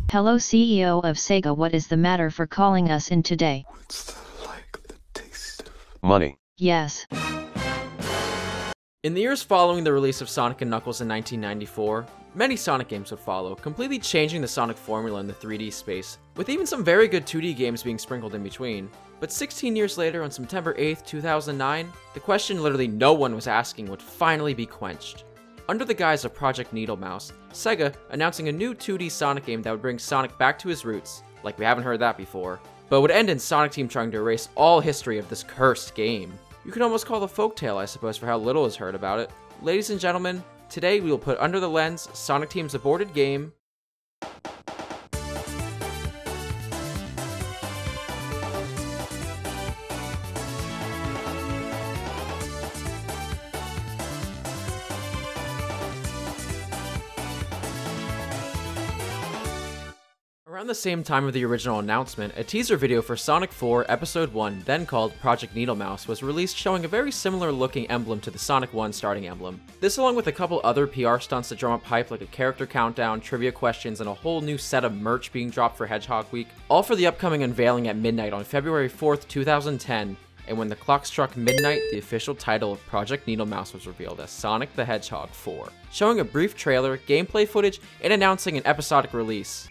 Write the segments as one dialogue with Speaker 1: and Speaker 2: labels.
Speaker 1: Hello CEO of Sega, what is the matter for calling us in today?
Speaker 2: The taste of
Speaker 3: Money.
Speaker 1: Yes.
Speaker 4: In the years following the release of Sonic & Knuckles in 1994, many Sonic games would follow, completely changing the Sonic formula in the 3D space, with even some very good 2D games being sprinkled in between. But 16 years later, on September 8th, 2009, the question literally no one was asking would finally be quenched. Under the guise of Project Needlemouse, Sega announcing a new 2D Sonic game that would bring Sonic back to his roots, like we haven't heard that before, but would end in Sonic Team trying to erase all history of this cursed game. You could almost call it a folktale, I suppose, for how little is heard about it. Ladies and gentlemen, today we will put under the lens Sonic Team's aborted game. Around the same time of the original announcement, a teaser video for Sonic 4 Episode 1, then called Project Needlemouse, was released showing a very similar looking emblem to the Sonic 1 starting emblem. This along with a couple other PR stunts to drum up hype like a character countdown, trivia questions, and a whole new set of merch being dropped for Hedgehog Week, all for the upcoming unveiling at midnight on February 4th, 2010, and when the clock struck midnight, the official title of Project Needlemouse was revealed as Sonic the Hedgehog 4, showing a brief trailer, gameplay footage, and announcing an episodic release.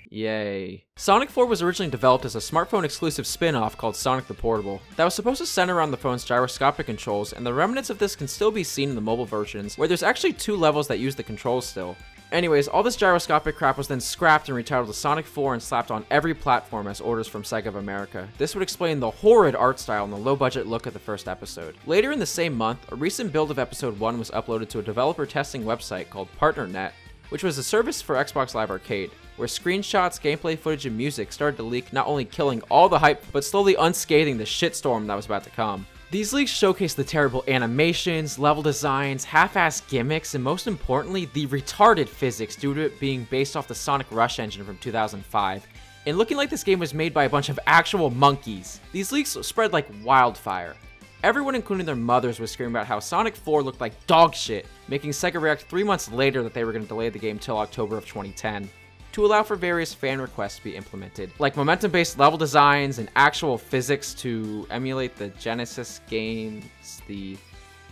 Speaker 4: Yay. Sonic 4 was originally developed as a smartphone-exclusive spin-off called Sonic the Portable that was supposed to center around the phone's gyroscopic controls, and the remnants of this can still be seen in the mobile versions, where there's actually 2 levels that use the controls still. Anyways, all this gyroscopic crap was then scrapped and retitled to Sonic 4 and slapped on every platform as orders from Sega of America. This would explain the horrid art style and the low-budget look of the first episode. Later in the same month, a recent build of Episode 1 was uploaded to a developer testing website called PartnerNet, which was a service for Xbox Live Arcade, where screenshots, gameplay footage, and music started to leak, not only killing all the hype, but slowly unscathing the shitstorm that was about to come. These leaks showcased the terrible animations, level designs, half-assed gimmicks, and most importantly, the retarded physics due to it being based off the Sonic Rush engine from 2005, and looking like this game was made by a bunch of actual monkeys. These leaks spread like wildfire. Everyone, including their mothers, was screaming about how Sonic 4 looked like dog shit, making Sega react 3 months later that they were going to delay the game till October of 2010, to allow for various fan requests to be implemented, like momentum-based level designs and actual physics to emulate the Genesis games, the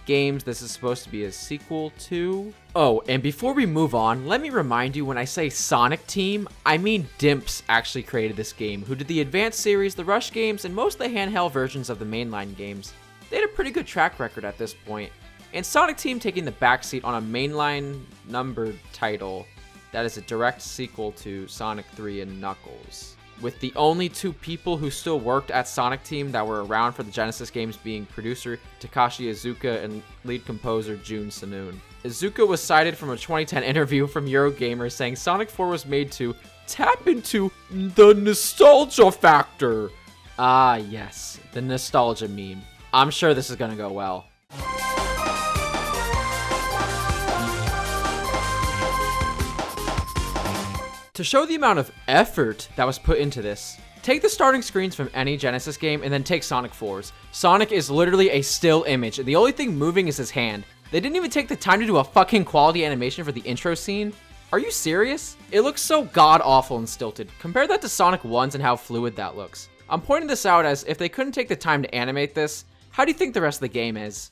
Speaker 4: games this is supposed to be a sequel to. Oh, and before we move on, let me remind you when I say Sonic Team, I mean Dimps actually created this game, who did the Advanced series, the Rush games, and most of the handheld versions of the mainline games. They had a pretty good track record at this point, and Sonic Team taking the backseat on a mainline numbered title that is a direct sequel to Sonic 3 and Knuckles, with the only 2 people who still worked at Sonic Team that were around for the Genesis games being producer Takashi Iizuka and lead composer Jun Senoon. Iizuka was cited from a 2010 interview from Eurogamer saying Sonic 4 was made to tap into the nostalgia factor. Ah yes, the nostalgia meme. I'm sure this is gonna go well. To show the amount of effort that was put into this, take the starting screens from any Genesis game and then take Sonic 4's. Sonic is literally a still image, and the only thing moving is his hand. They didn't even take the time to do a fucking quality animation for the intro scene. Are you serious? It looks so god-awful and stilted. Compare that to Sonic 1's and how fluid that looks. I'm pointing this out as if they couldn't take the time to animate this, how do you think the rest of the game is?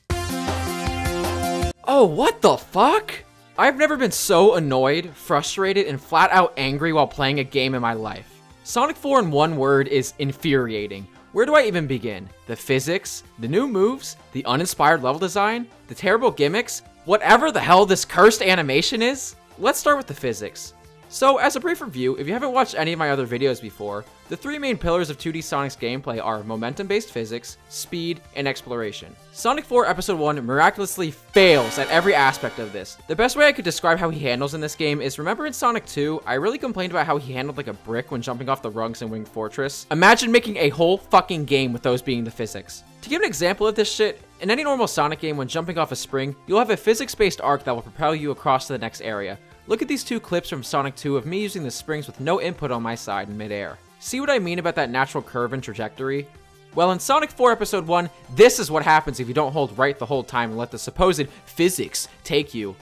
Speaker 4: Oh, what the fuck? I've never been so annoyed, frustrated, and flat out angry while playing a game in my life. Sonic 4 in one word is infuriating. Where do I even begin? The physics, the new moves, the uninspired level design, the terrible gimmicks, whatever the hell this cursed animation is? Let's start with the physics. So, as a brief review, if you haven't watched any of my other videos before, the 3 main pillars of 2D Sonic's gameplay are momentum-based physics, speed, and exploration. Sonic 4 Episode 1 miraculously fails at every aspect of this. The best way I could describe how he handles in this game is, remember in Sonic 2, I really complained about how he handled like a brick when jumping off the rungs in Winged Fortress? Imagine making a whole fucking game with those being the physics. To give an example of this shit, in any normal Sonic game when jumping off a spring, you'll have a physics-based arc that will propel you across to the next area. Look at these 2 clips from Sonic 2 of me using the springs with no input on my side in midair. See what I mean about that natural curve and trajectory? Well, in Sonic 4 Episode 1, this is what happens if you don't hold right the whole time and let the supposed physics take you.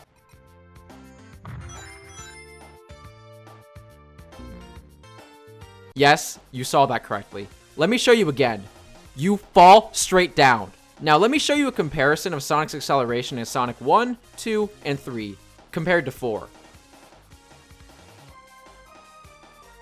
Speaker 4: Yes, you saw that correctly. Let me show you again. You fall straight down. Now let me show you a comparison of Sonic's acceleration in Sonic 1, 2, and 3 compared to 4.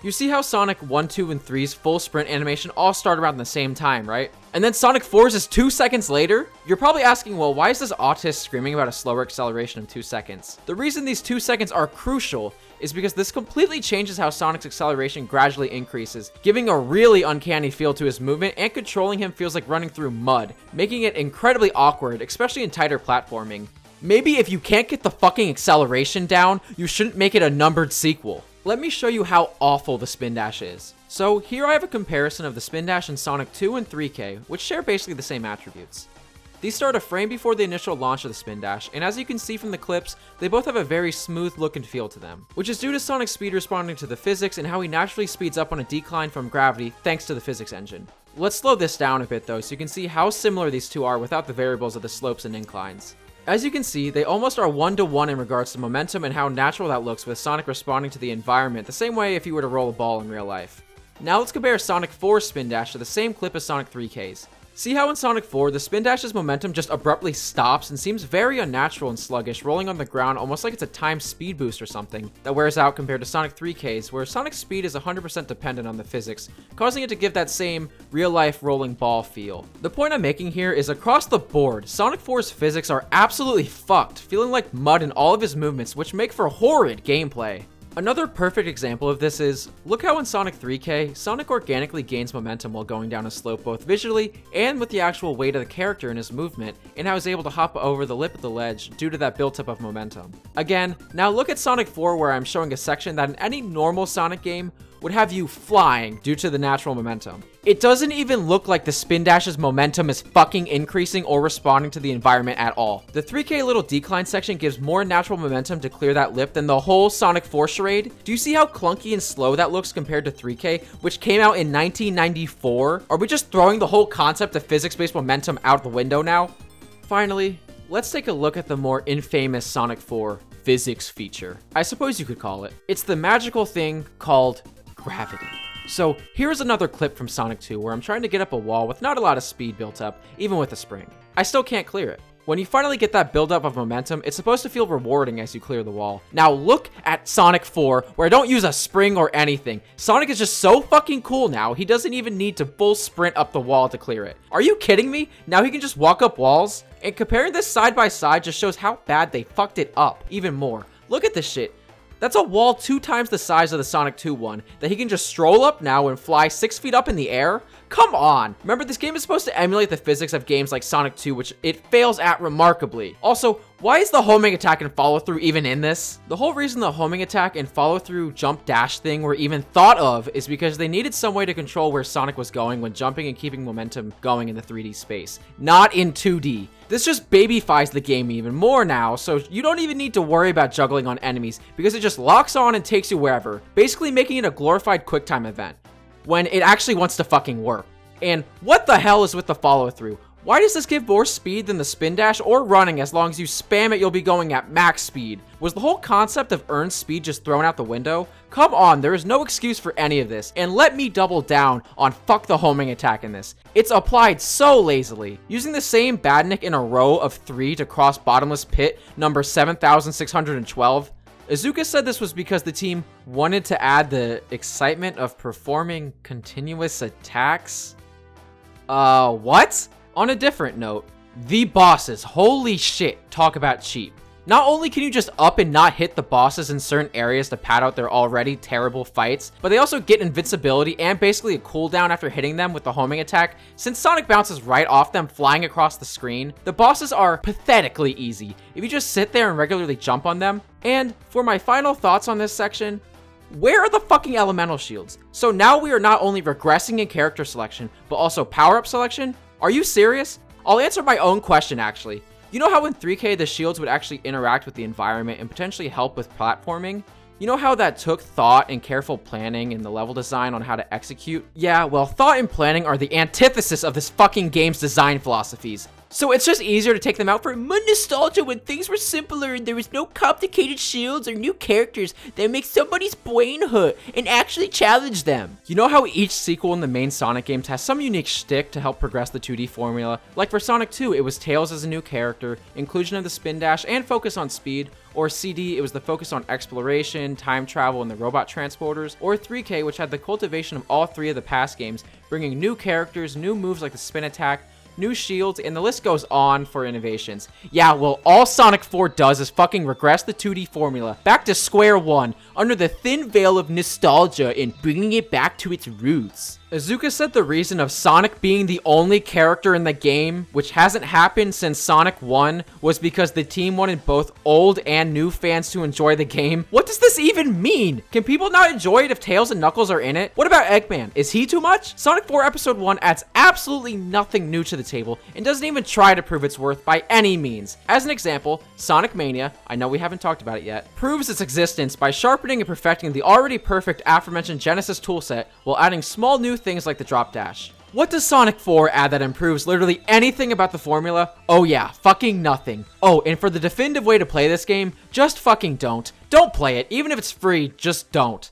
Speaker 4: You see how Sonic 1, 2, and 3's full sprint animation all start around the same time, right? And then Sonic 4's is 2 seconds later? You're probably asking, well, why is this autist screaming about a slower acceleration of 2 seconds? The reason these 2 seconds are crucial is because this completely changes how Sonic's acceleration gradually increases, giving a really uncanny feel to his movement, and controlling him feels like running through mud, making it incredibly awkward, especially in tighter platforming. Maybe if you can't get the fucking acceleration down, you shouldn't make it a numbered sequel. Let me show you how awful the spin dash is. So here I have a comparison of the spin dash in Sonic 2 and 3K, which share basically the same attributes. These start a frame before the initial launch of the spin dash, and as you can see from the clips, they both have a very smooth look and feel to them, which is due to Sonic's speed responding to the physics and how he naturally speeds up on a decline from gravity thanks to the physics engine. Let's slow this down a bit though, so you can see how similar these two are without the variables of the slopes and inclines. As you can see, they almost are 1-to-1 in regards to momentum and how natural that looks with Sonic responding to the environment the same way if you were to roll a ball in real life. Now let's compare Sonic 4's spin dash to the same clip as Sonic 3K's. See how in Sonic 4, the spin dash's momentum just abruptly stops and seems very unnatural and sluggish, rolling on the ground almost like it's a timed speed boost or something that wears out compared to Sonic 3K's, where Sonic's speed is 100% dependent on the physics, causing it to give that same real-life rolling ball feel. The point I'm making here is across the board, Sonic 4's physics are absolutely fucked, feeling like mud in all of his movements, which make for horrid gameplay. Another perfect example of this is, look how in Sonic 3K, Sonic organically gains momentum while going down a slope both visually and with the actual weight of the character in his movement, and how he's able to hop over the lip of the ledge due to that built-up of momentum. Again, now look at Sonic 4 where I'm showing a section that in any normal Sonic game would have you flying due to the natural momentum. It doesn't even look like the spin dash's momentum is fucking increasing or responding to the environment at all. The 3K little decline section gives more natural momentum to clear that lip than the whole Sonic 4 charade. Do you see how clunky and slow that looks compared to 3K, which came out in 1994? Are we just throwing the whole concept of physics-based momentum out the window now? Finally, let's take a look at the more infamous Sonic 4 physics feature, I suppose you could call it. It's the magical thing called gravity. So here's another clip from Sonic 2 where I'm trying to get up a wall with not a lot of speed built up, even with a spring. I still can't clear it. When you finally get that buildup of momentum, it's supposed to feel rewarding as you clear the wall. Now look at Sonic 4, where I don't use a spring or anything. Sonic is just so fucking cool now, he doesn't even need to full sprint up the wall to clear it. Are you kidding me? Now he can just walk up walls? And comparing this side by side just shows how bad they fucked it up even more. Look at this shit. That's a wall 2 times the size of the Sonic 2 one that he can just stroll up now and fly 6 feet up in the air? Come on! Remember, this game is supposed to emulate the physics of games like Sonic 2, which it fails at remarkably. Also, why is the homing attack and follow through even in this? The whole reason the homing attack and follow through jump dash thing were even thought of is because they needed some way to control where Sonic was going when jumping and keeping momentum going in the 3D space, not in 2D. This just babyfies the game even more now, so you don't even need to worry about juggling on enemies because it just locks on and takes you wherever, basically making it a glorified QuickTime event when it actually wants to fucking work. And what the hell is with the follow through? Why does this give more speed than the spin dash or running? As long as you spam it, you'll be going at max speed. Was the whole concept of earned speed just thrown out the window? Come on, there is no excuse for any of this. And let me double down on fuck the homing attack in this. It's applied so lazily. Using the same badnik in a row of 3 to cross bottomless pit number 7612. Iizuka said this was because the team wanted to add the excitement of performing continuous attacks. What? On a different note, the bosses, holy shit, talk about cheap. Not only can you just up and not hit the bosses in certain areas to pad out their already terrible fights, but they also get invincibility and basically a cooldown after hitting them with the homing attack, since Sonic bounces right off them flying across the screen. The bosses are pathetically easy if you just sit there and regularly jump on them. And for my final thoughts on this section, where are the fucking elemental shields? So now we are not only regressing in character selection, but also power-up selection? Are you serious? I'll answer my own question actually. You know how in 3K the shields would actually interact with the environment and potentially help with platforming? You know how that took thought and careful planning in the level design on how to execute? Yeah, well, thought and planning are the antithesis of this fucking game's design philosophies. So it's just easier to take them out for more nostalgia when things were simpler and there was no complicated shields or new characters that make somebody's brain hurt and actually challenge them. You know how each sequel in the main Sonic games has some unique shtick to help progress the 2D formula? Like for Sonic 2, it was Tails as a new character, inclusion of the spin dash, and focus on speed. Or CD, it was the focus on exploration, time travel, and the robot transporters. Or 3K, which had the cultivation of all three of the past games, bringing new characters, new moves like the spin attack, new shields, and the list goes on for innovations. Yeah, well, all Sonic 4 does is fucking regress the 2D formula back to square one under the thin veil of nostalgia and bringing it back to its roots. Iizuka said the reason of Sonic being the only character in the game, which hasn't happened since Sonic 1, was because the team wanted both old and new fans to enjoy the game. What does this even mean? Can people not enjoy it if Tails and Knuckles are in it? What about Eggman? Is he too much? Sonic 4 Episode 1 adds absolutely nothing new to the table and doesn't even try to prove its worth by any means. As an example, Sonic Mania, I know we haven't talked about it yet, proves its existence by sharpening and perfecting the already perfect aforementioned Genesis toolset while adding small new things like the drop dash. What does Sonic 4 add that improves literally anything about the formula? Oh yeah, fucking nothing. Oh, and for the definitive way to play this game, just fucking don't. Don't play it, even if it's free, just don't.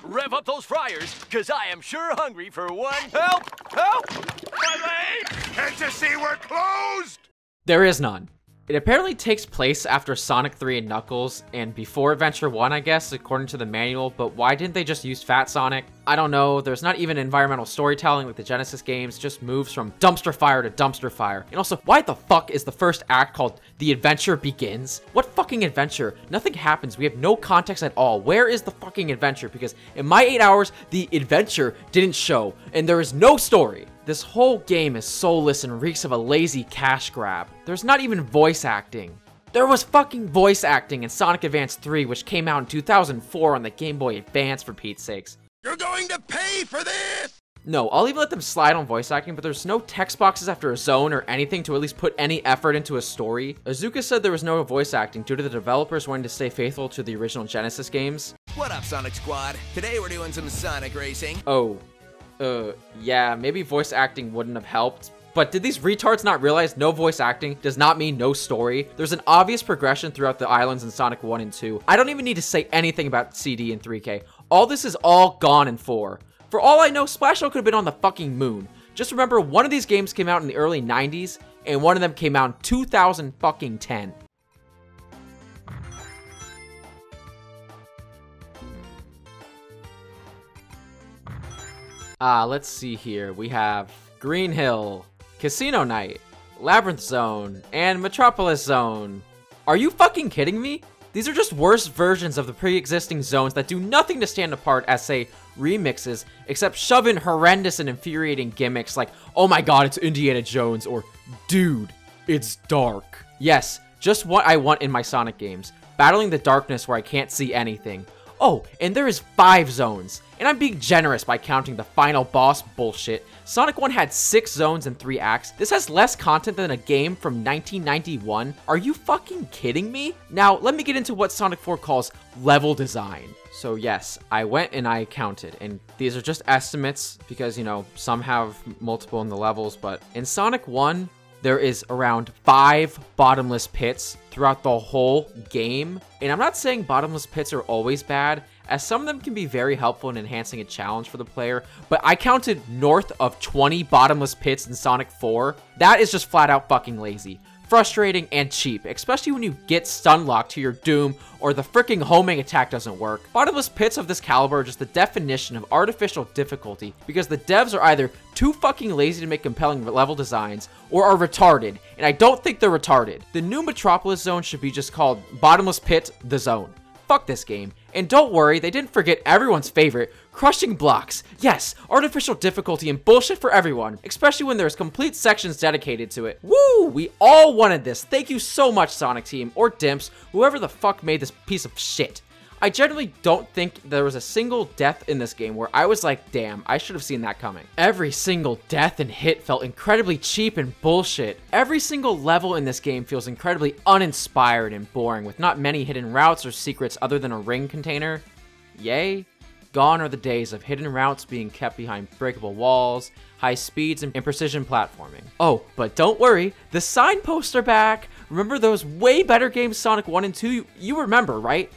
Speaker 3: Rev up those fryers, cause I am sure hungry for one. Help! Help! My leg!
Speaker 2: Can't you see we're closed?
Speaker 4: There is none. It apparently takes place after Sonic 3 and Knuckles, and before Adventure 1, I guess, according to the manual, but why didn't they just use Fat Sonic? I don't know, there's not even environmental storytelling like the Genesis games, just moves from dumpster fire to dumpster fire. And also, why the fuck is the first act called The Adventure Begins? What fucking adventure? Nothing happens, we have no context at all. Where is the fucking adventure? Because in my 8 hours, the adventure didn't show, and there is no story. This whole game is soulless and reeks of a lazy cash grab. There's not even voice acting. There was fucking voice acting in Sonic Advance 3, which came out in 2004 on the Game Boy Advance, for Pete's sakes.
Speaker 2: You're going to pay for this!
Speaker 4: No, I'll even let them slide on voice acting, but there's no text boxes after a zone or anything to at least put any effort into a story. Iizuka said there was no voice acting due to the developers wanting to stay faithful to the original Genesis games.
Speaker 5: What up, Sonic Squad? Today we're doing some Sonic racing.
Speaker 4: Oh. Yeah, maybe voice acting wouldn't have helped. But did these retards not realize no voice acting does not mean no story? There's an obvious progression throughout the islands in Sonic 1 and 2. I don't even need to say anything about CD and 3K. All this is all gone in 4. For all I know, Splashville could have been on the fucking moon. Just remember, one of these games came out in the early 90s, and one of them came out in 2010. Let's see here. We have Green Hill, Casino Night, Labyrinth Zone, and Metropolis Zone. Are you fucking kidding me? These are just worse versions of the pre-existing zones that do nothing to stand apart as, say, remixes, except shove in horrendous and infuriating gimmicks like, oh my god, it's Indiana Jones, or dude, it's dark. Yes, just what I want in my Sonic games. Battling the darkness where I can't see anything. Oh, and there is 5 zones. And I'm being generous by counting the final boss bullshit. Sonic 1 had 6 zones and 3 acts. This has less content than a game from 1991. Are you fucking kidding me? Now, let me get into what Sonic 4 calls level design. So yes, I went and I counted, and these are just estimates because, you know, some have multiple in the levels, but in Sonic 1, there is around 5 bottomless pits throughout the whole game. And I'm not saying bottomless pits are always bad, as some of them can be very helpful in enhancing a challenge for the player, but I counted north of 20 bottomless pits in Sonic 4. That is just flat out fucking lazy. Frustrating and cheap, especially when you get stun locked to your doom or the freaking homing attack doesn't work. Bottomless pits of this caliber are just the definition of artificial difficulty because the devs are either too fucking lazy to make compelling level designs or are retarded, and I don't think they're retarded. The new Metropolis Zone should be just called Bottomless Pit The Zone. Fuck this game. And don't worry, they didn't forget everyone's favorite, crushing blocks. Yes, artificial difficulty and bullshit for everyone, especially when there's complete sections dedicated to it. Woo! We all wanted this. Thank you so much, Sonic Team, or Dimps, whoever the fuck made this piece of shit. I generally don't think there was a single death in this game where I was like, damn, I should have seen that coming. Every single death and hit felt incredibly cheap and bullshit. Every single level in this game feels incredibly uninspired and boring with not many hidden routes or secrets other than a ring container. Yay? gone are the days of hidden routes being kept behind breakable walls, high speeds, and precision platforming. Oh, but don't worry, the signposts are back! Remember those way better games Sonic 1 and 2? You remember, right?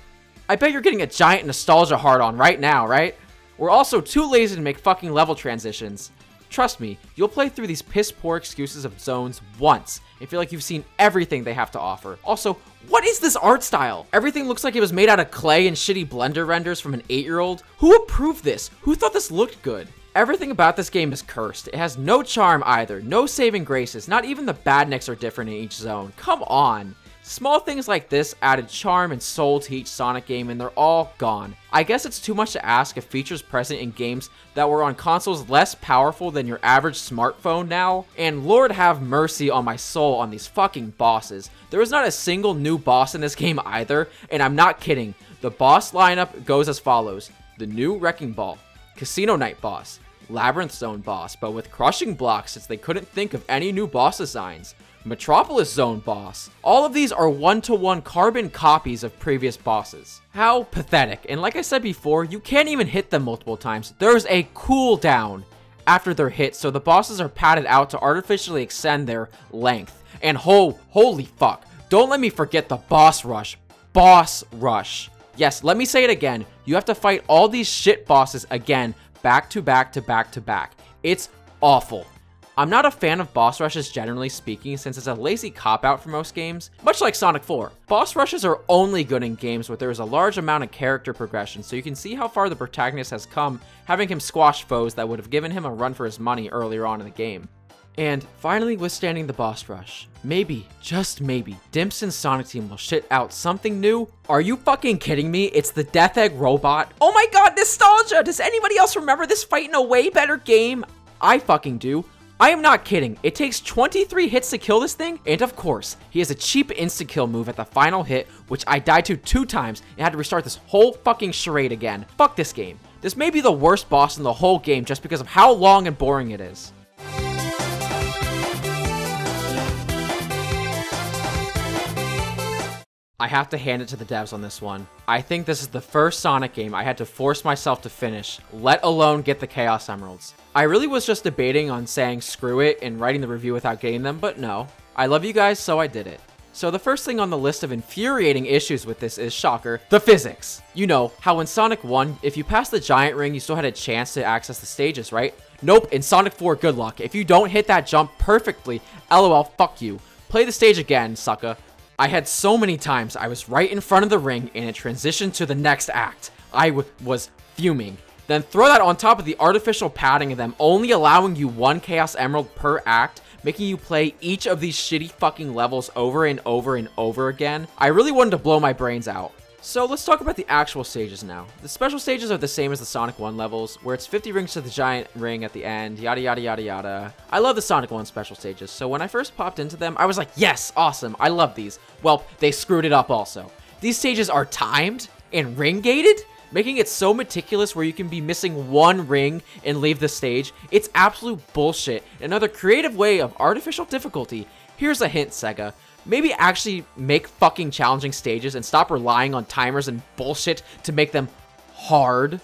Speaker 4: I bet you're getting a giant nostalgia hard on right now, right? We're also too lazy to make fucking level transitions. Trust me, you'll play through these piss-poor excuses of zones once and feel like you've seen everything they have to offer. Also, what is this art style? Everything looks like it was made out of clay and shitty Blender renders from an 8-year-old. Who approved this? Who thought this looked good? Everything about this game is cursed. It has no charm either, no saving graces, not even the badniks are different in each zone. Come on. Small things like this added charm and soul to each Sonic game, and they're all gone. I guess it's too much to ask if features present in games that were on consoles less powerful than your average smartphone now, and Lord have mercy on my soul on these fucking bosses. There is not a single new boss in this game either, and I'm not kidding. The boss lineup goes as follows: the new Wrecking Ball, Casino Night boss, Labyrinth Zone boss, but with crushing blocks since they couldn't think of any new boss designs, Metropolis Zone boss. All of these are one-to-one carbon copies of previous bosses. How pathetic. And like I said before, you can't even hit them multiple times. There's a cooldown after they're hit, so the bosses are padded out to artificially extend their length. And holy fuck, don't let me forget the boss rush. Boss rush. Yes, let me say it again. You have to fight all these shit bosses again, back to back to back to back. It's awful. I'm not a fan of boss rushes generally speaking, since it's a lazy cop-out for most games, much like Sonic 4. Boss rushes are only good in games where there is a large amount of character progression, so you can see how far the protagonist has come, having him squash foes that would have given him a run for his money earlier on in the game. And finally withstanding the boss rush, maybe, just maybe, Dimps' Sonic Team will shit out something new? Are you fucking kidding me? It's the Death Egg robot? Oh my god, nostalgia! Does anybody else remember this fight in a way better game? I fucking do. I am not kidding. It takes 23 hits to kill this thing, and of course, he has a cheap insta-kill move at the final hit, which I died to 2 times and had to restart this whole fucking charade again. Fuck this game. This may be the worst boss in the whole game just because of how long and boring it is. I have to hand it to the devs on this one. I think this is the first Sonic game I had to force myself to finish, let alone get the Chaos Emeralds. I really was just debating on saying screw it and writing the review without getting them, but no. I love you guys, so I did it. So the first thing on the list of infuriating issues with this is, shocker, the physics. You know, how in Sonic 1, if you passed the giant ring, you still had a chance to access the stages, right? Nope, in Sonic 4, good luck. If you don't hit that jump perfectly, LOL, fuck you. Play the stage again, sucker. I had so many times I was right in front of the ring and it transitioned to the next act. I was fuming. Then throw that on top of the artificial padding of them only allowing you 1 Chaos Emerald per act, making you play each of these shitty fucking levels over and over and over again. I really wanted to blow my brains out. So let's talk about the actual stages now. The special stages are the same as the Sonic 1 levels, where it's 50 rings to the giant ring at the end, yada yada yada yada. I love the Sonic 1 special stages, so when I first popped into them, I was like, yes, awesome, I love these. Well, they screwed it up also. These stages are timed and ring gated, making it so meticulous where you can be missing 1 ring and leave the stage. It's absolute bullshit. Another creative way of artificial difficulty. Here's a hint, Sega. Maybe actually make fucking challenging stages and stop relying on timers and bullshit to make them hard.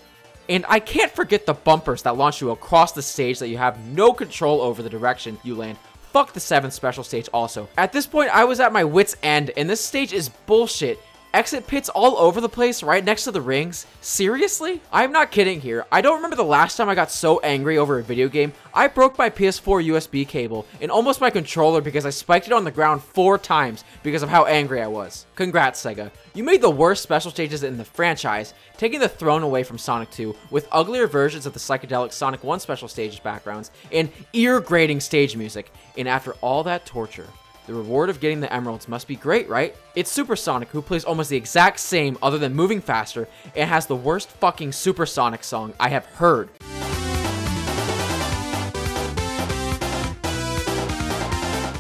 Speaker 4: And I can't forget the bumpers that launch you across the stage that you have no control over the direction you land. Fuck the 7th special stage also. At this point, I was at my wit's end, and this stage is bullshit. Exit pits all over the place right next to the rings? Seriously? I'm not kidding here. I don't remember the last time I got so angry over a video game. I broke my PS4 USB cable and almost my controller because I spiked it on the ground 4 times because of how angry I was. Congrats, Sega. You made the worst special stages in the franchise, taking the throne away from Sonic 2 with uglier versions of the psychedelic Sonic 1 special stages backgrounds and ear-grating stage music. And after all that torture, the reward of getting the emeralds must be great, right? It's Super Sonic, who plays almost the exact same other than moving faster, and has the worst fucking Super Sonic song I have heard.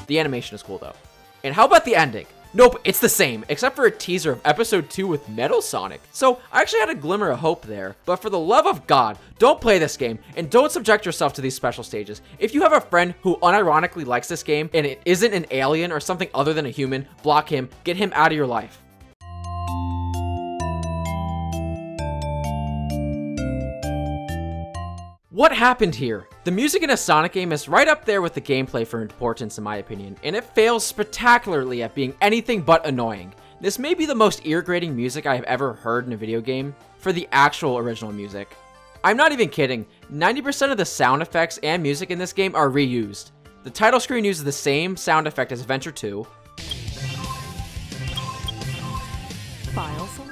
Speaker 4: The animation is cool though. And how about the ending? Nope, it's the same, except for a teaser of episode 2 with Metal Sonic. So I actually had a glimmer of hope there, but for the love of God, don't play this game and don't subject yourself to these special stages. If you have a friend who unironically likes this game and it isn't an alien or something other than a human, block him, get him out of your life. What happened here? The music in a Sonic game is right up there with the gameplay for importance in my opinion, and it fails spectacularly at being anything but annoying. This may be the most ear-grating music I have ever heard in a video game for the actual original music. I'm not even kidding, 90% of the sound effects and music in this game are reused. The title screen uses the same sound effect as Adventure 2.
Speaker 6: File select.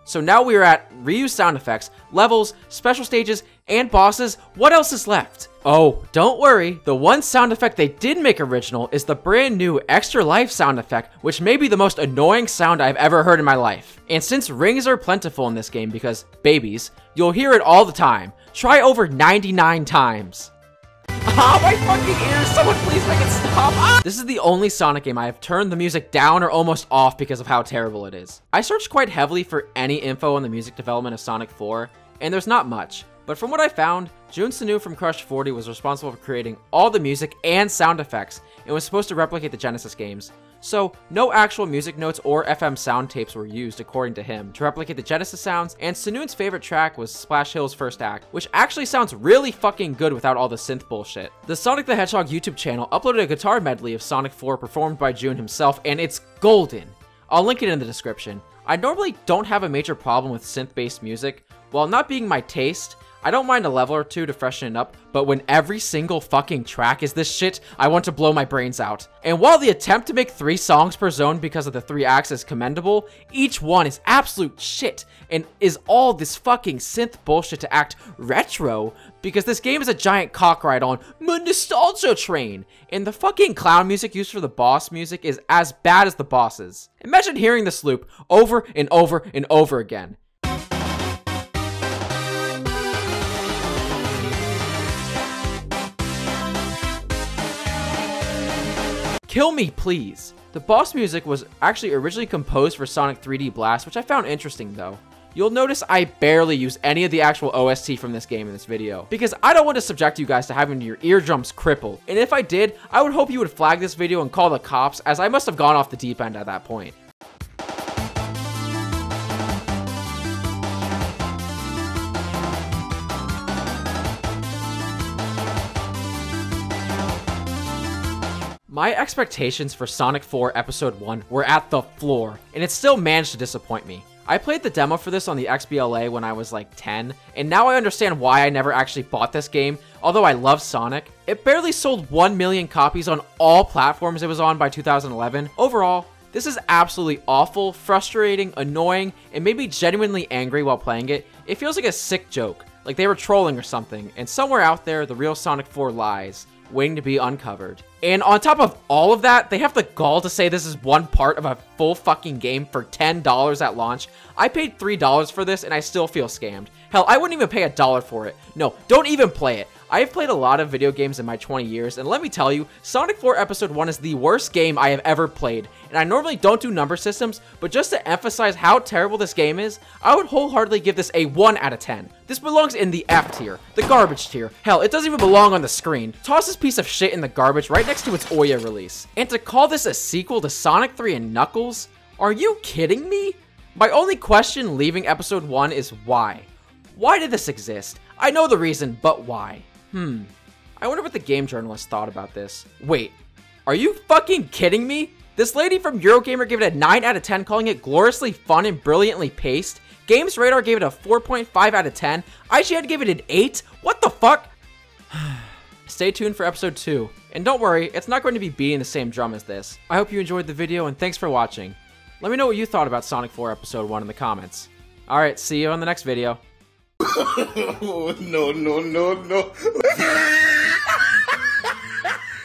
Speaker 4: So now we are at reused sound effects, levels, special stages, and bosses. What else is left? Oh, don't worry. The one sound effect they did make original is the brand new Extra Life sound effect, which may be the most annoying sound I've ever heard in my life. And since rings are plentiful in this game because babies, you'll hear it all the time. Try over 99 times. Ah, my fucking ears! Someone please make it stop! Ah! This is the only Sonic game I have turned the music down or almost off because of how terrible it is. I searched quite heavily for any info on the music development of Sonic 4, and there's not much. But from what I found, Jun Sanu from Crush 40 was responsible for creating all the music and sound effects, and was supposed to replicate the Genesis games. So, no actual music notes or FM sound tapes were used, according to him, to replicate the Genesis sounds, and Sanu's favorite track was Splash Hill's first act, which actually sounds really fucking good without all the synth bullshit. The Sonic the Hedgehog YouTube channel uploaded a guitar medley of Sonic 4 performed by Jun himself, and it's golden. I'll link it in the description. I normally don't have a major problem with synth-based music. While not being my taste, I don't mind a level or two to freshen it up, but when every single fucking track is this shit, I want to blow my brains out. And while the attempt to make 3 songs per zone because of the 3 acts is commendable, each one is absolute shit, and is all this fucking synth bullshit to act retro, because this game is a giant cock ride on my nostalgia train, and the fucking clown music used for the boss music is as bad as the bosses. Imagine hearing this loop over and over and over again. Kill me, please. The boss music was actually originally composed for Sonic 3D Blast, which I found interesting though. You'll notice I barely use any of the actual OST from this game in this video, because I don't want to subject you guys to having your eardrums crippled. And if I did, I would hope you would flag this video and call the cops, as I must have gone off the deep end at that point. My expectations for Sonic 4 Episode 1 were at the floor, and it still managed to disappoint me. I played the demo for this on the XBLA when I was like 10, and now I understand why I never actually bought this game, although I love Sonic. It barely sold 1 million copies on all platforms it was on by 2011. Overall, this is absolutely awful, frustrating, annoying, and made me genuinely angry while playing it. It feels like a sick joke, like they were trolling or something, and somewhere out there, the real Sonic 4 lies, waiting to be uncovered. And on top of all of that, they have the gall to say this is one part of a full fucking game for $10 at launch. I paid $3 for this and I still feel scammed. Hell, I wouldn't even pay $1 for it. No, don't even play it. I have played a lot of video games in my 20 years, and let me tell you, Sonic 4 Episode 1 is the worst game I have ever played. And I normally don't do number systems, but just to emphasize how terrible this game is, I would wholeheartedly give this a 1 out of 10. This belongs in the F tier, the garbage tier. Hell, it doesn't even belong on the screen. Toss this piece of shit in the garbage right next to its Ouya release. And to call this a sequel to Sonic 3 and Knuckles? Are you kidding me? My only question leaving Episode 1 is why? Why did this exist? I know the reason, but why? I wonder what the game journalist thought about this. Wait, are you fucking kidding me? This lady from Eurogamer gave it a 9 out of 10, calling it gloriously fun and brilliantly paced. Games Radar gave it a 4.5 out of 10. IGN gave it an 8? What the fuck? Stay tuned for Episode 2. And don't worry, it's not going to be beating the same drum as this. I hope you enjoyed the video, and thanks for watching. Let me know what you thought about Sonic 4 Episode 1 in the comments. Alright, see you on the next video.
Speaker 2: No, no, no, no.